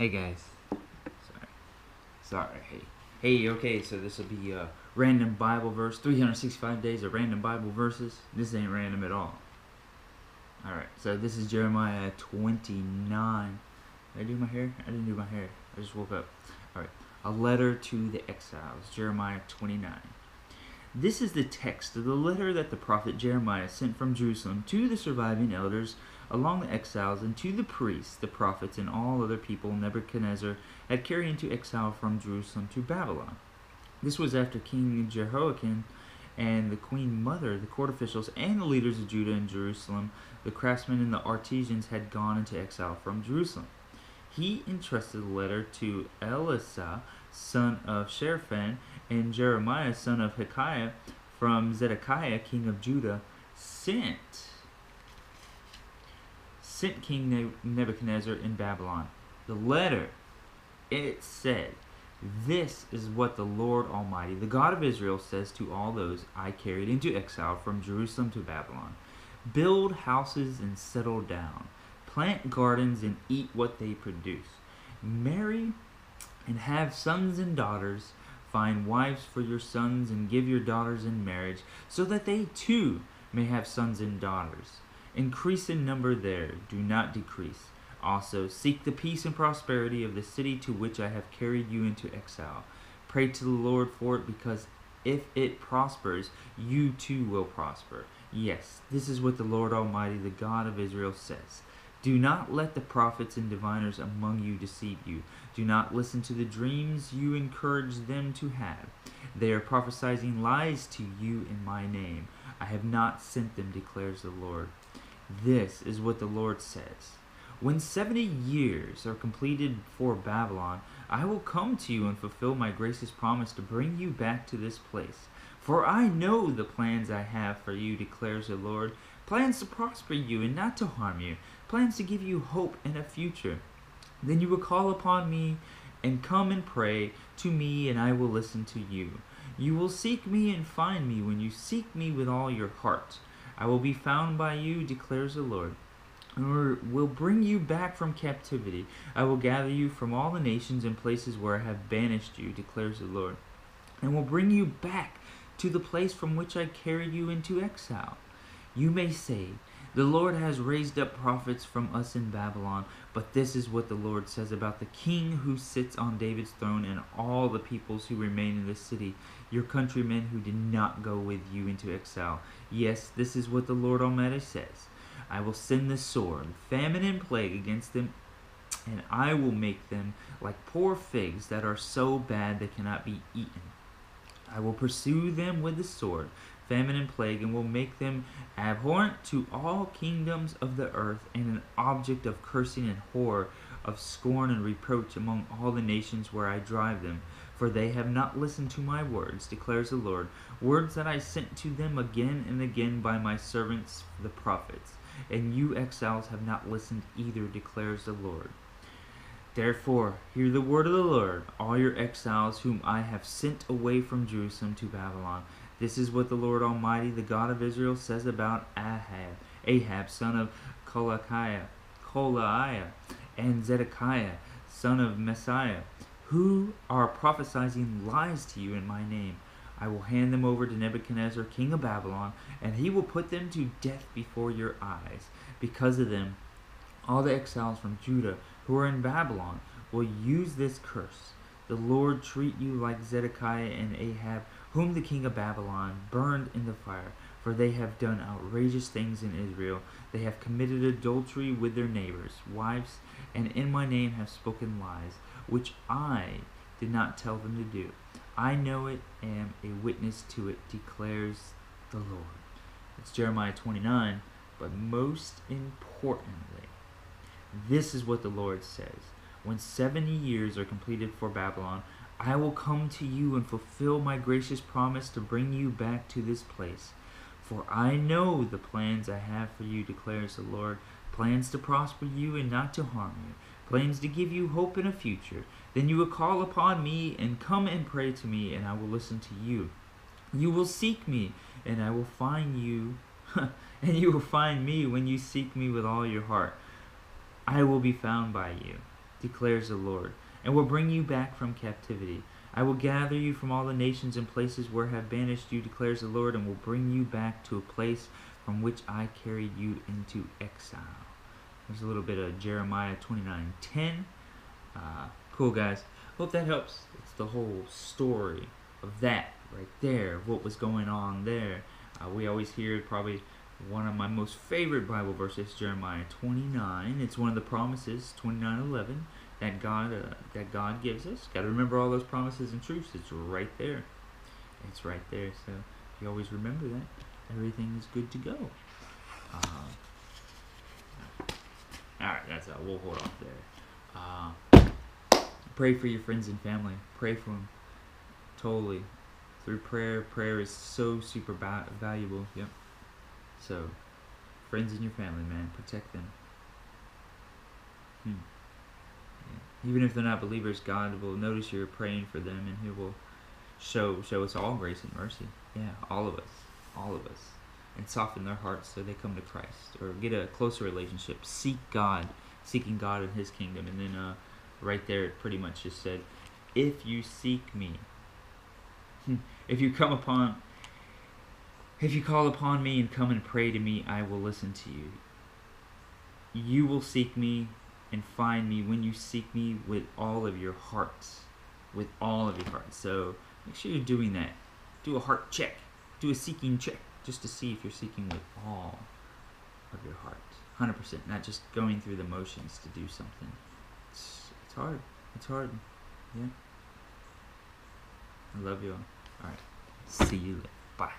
Hey guys. Sorry. Hey, okay, so this will be a random Bible verse. 365 days of random Bible verses. This ain't random at all. Alright, so this is Jeremiah 29. Did I do my hair? I didn't do my hair. I just woke up. Alright. A letter to the exiles. Jeremiah 29. This is the text of the letter that the prophet Jeremiah sent from Jerusalem to the surviving elders along the exiles, and to the priests, the prophets, and all other people Nebuchadnezzar had carried into exile from Jerusalem to Babylon. This was after King Jehoiakim and the queen mother, the court officials, and the leaders of Judah and Jerusalem, the craftsmen and the artisans, had gone into exile from Jerusalem. He entrusted the letter to Elisha, son of Shaphan, and Jeremiah, son of Hilkiah, from Zedekiah, king of Judah, sent King Nebuchadnezzar in Babylon. The letter, it said, "This is what the Lord Almighty, the God of Israel, says to all those I carried into exile from Jerusalem to Babylon. Build houses and settle down. Plant gardens and eat what they produce. Marry and have sons and daughters. Find wives for your sons and give your daughters in marriage, so that they too may have sons and daughters. Increase in number there, do not decrease. Also, seek the peace and prosperity of the city to which I have carried you into exile. Pray to the Lord for it, because if it prospers, you too will prosper. Yes, this is what the Lord Almighty, the God of Israel, says. Do not let the prophets and diviners among you deceive you. Do not listen to the dreams you encourage them to have. They are prophesying lies to you in my name. I have not sent them, declares the Lord. This is what the Lord says. When 70 years are completed for Babylon, I will come to you and fulfill my gracious promise to bring you back to this place. For I know the plans I have for you, declares the Lord, plans to prosper you and not to harm you, plans to give you hope and a future. Then you will call upon me and come and pray to me, and I will listen to you. You will seek me and find me when you seek me with all your heart. I will be found by you, declares the Lord, and will bring you back from captivity. I will gather you from all the nations and places where I have banished you, declares the Lord, and will bring you back to the place from which I carried you into exile. You may say, the Lord has raised up prophets from us in Babylon, but this is what the Lord says about the king who sits on David's throne and all the peoples who remain in this city, your countrymen who did not go with you into exile. Yes, this is what the Lord Almighty says. I will send the sword, famine, and plague against them, and I will make them like poor figs that are so bad they cannot be eaten. I will pursue them with the sword, famine, and plague, and will make them abhorrent to all kingdoms of the earth, and an object of cursing and horror, of scorn and reproach among all the nations where I drive them. For they have not listened to my words, declares the Lord, words that I sent to them again and again by my servants the prophets. And you exiles have not listened either, declares the Lord. Therefore, hear the word of the Lord, all your exiles whom I have sent away from Jerusalem to Babylon. This is what the Lord Almighty, the God of Israel, says about Ahab, son of Kolaiah, and Zedekiah, son of Messiah, who are prophesying lies to you in my name. I will hand them over to Nebuchadnezzar, king of Babylon, and he will put them to death before your eyes. Because of them, all the exiles from Judah who are in Babylon will use this curse. The Lord treat you like Zedekiah and Ahab, whom the king of Babylon burned in the fire, for they have done outrageous things in Israel. They have committed adultery with their neighbors' wives, and in my name have spoken lies, which I did not tell them to do. I know it, am a witness to it, declares the Lord." It's Jeremiah 29, but most importantly, this is what the Lord says. When 70 years are completed for Babylon, I will come to you and fulfill my gracious promise to bring you back to this place. For I know the plans I have for you, declares the Lord, plans to prosper you and not to harm you, plans to give you hope in a future. Then you will call upon me and come and pray to me, and I will listen to you. You will seek me, and I will find you, and you will find me when you seek me with all your heart. I will be found by you. declares the Lord, and will bring you back from captivity. I will gather you from all the nations and places where I have banished you, declares the Lord, and will bring you back to a place from which I carried you into exile. There's a little bit of Jeremiah 29:10. Cool, guys. Hope that helps. It's the whole story of that right there, what was going on there. We always hear probably one of my most favorite Bible verses, Jeremiah 29. It's one of the promises, 29:11, that God gives us. Got to remember all those promises and truths. It's right there. It's right there. So if you always remember that, everything is good to go. Alright, that's all. We'll hold off there. Pray for your friends and family. Pray for them. Totally. Through prayer. Prayer is so super valuable. Yep. So, friends in your family, man. Protect them. Yeah. Even if they're not believers, God will notice you're praying for them, and He will show us all grace and mercy. Yeah, all of us. All of us. And soften their hearts so they come to Christ, or get a closer relationship. Seek God, seeking God and His kingdom. And then right there it pretty much just said, if you seek me, if you call upon me and come and pray to me, I will listen to you. You will seek me and find me when you seek me with all of your hearts. With all of your hearts. So make sure you're doing that. Do a heart check. Do a seeking check. Just to see if you're seeking with all of your heart. 100%. Not just going through the motions to do something. It's hard. It's hard. Yeah. I love you all. Alright. See you later. Bye.